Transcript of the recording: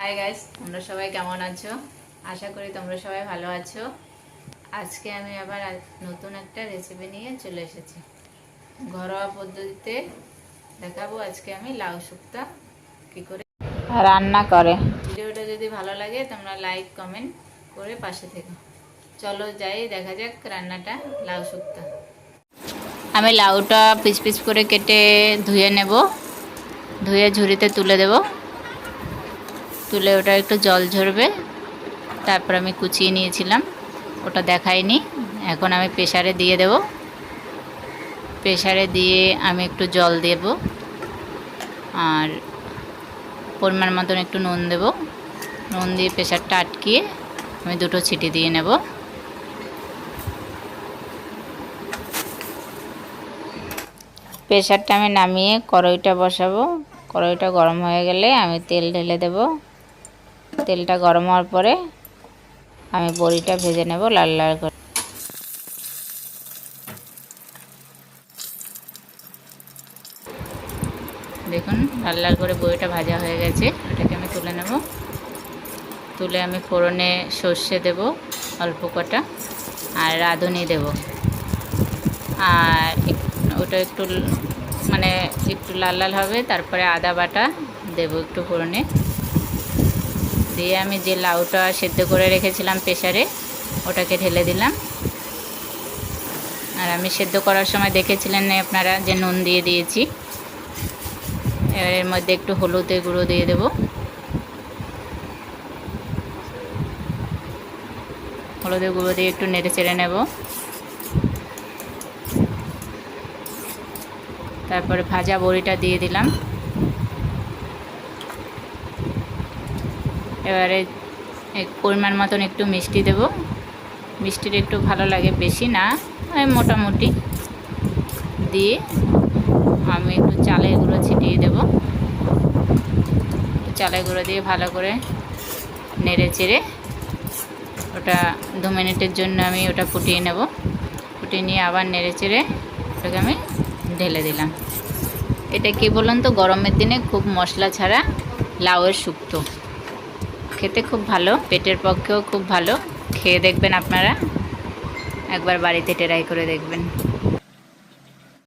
Hi guys, তোমরা সবাই কেমন আছো? আশা করি তোমরা সবাই ভালো আছো। আজকে আমি আবার নতুন একটা রেসিপি নিয়ে চলে এসেছি। ঘরোয়া পদ্ধতিতে দেখাবো আজকে আমি লাউ শুক্তা কী করে রান্না করে। ভিডিওটা যদি ভালো লাগে তোমরা লাইক কমেন্ট করে পাশে থেকো। চলো যাই, দেখা যাক রান্নাটা লাউ শুক্তা। আমি লাউটা পিস পিস করে কেটে ধুয়ে নেব, ধুয়ে ঝুড়িতে তুলে দেবো। তুলে ওটা একটু জল ঝরবে, তারপর আমি কুচিয়ে নিয়েছিলাম, ওটা দেখাইনি। এখন আমি প্রেসারে দিয়ে দেব। প্রেসারে দিয়ে আমি একটু জল দেব আর পরিমাণ মতন একটু নুন দেব। নুন দিয়ে প্রেসারটা আটকিয়ে আমি দুটো ছিটি দিয়ে নেব। প্রেসারটা আমি নামিয়ে কড়াইটা বসাবো। কড়াইটা গরম হয়ে গেলে আমি তেল ঢেলে দেব। তেলটা গরম হওয়ার পরে আমি বড়িটা ভেজে নেব লাল লাল করে। দেখুন লাল লাল করে বড়িটা ভাজা হয়ে গেছে, এটাকে আমি তুলে নেব। তুলে আমি ফোড়নে সর্ষে দেব অল্প কটা, আর রাঁধুনি দেব, আর ওটা একটু মানে একটু লাল লাল হবে, তারপরে আদা বাটা দেব একটু ফোড়নে। দিয়ে আমি যে লাউটা সেদ্ধ করে রেখেছিলাম প্রেসারে, ওটাকে ঢেলে দিলাম। আর আমি সেদ্ধ করার সময় দেখেছিলেন আপনারা যে নুন দিয়ে দিয়েছি। এবার এর মধ্যে একটু হলুদের গুঁড়ো দিয়ে দেব। হলুদের গুঁড়ো দিয়ে একটু নেড়ে চেড়ে নেব। তারপরে ভাজা বড়িটা দিয়ে দিলাম। এবারে পরিমাণ মতন একটু মিষ্টি দেব। মিষ্টিটা একটু ভালো লাগে, বেশি না, মোটামুটি দিয়ে আমি একটু চালের গুঁড়ো ছিটিয়ে দেব। চালের গুঁড়ো দিয়ে ভালো করে নেড়ে চেড়ে ওটা 2 মিনিটের জন্য আমি ওটা ফুটিয়ে নেব। ফুটিয়ে নিয়ে আবার নেড়ে চেড়ে ওটাকে আমি ঢেলে দিলাম। এটা কি বলুন তো, গরমের দিনে খুব মশলা ছাড়া লাউয়ের শুক্তো খেতে খুব ভালো, পেটের পক্ষেও খুব ভালো। খেয়ে দেখবেন আপনারা, একবার বাড়িতে ট্রাই করে দেখবেন।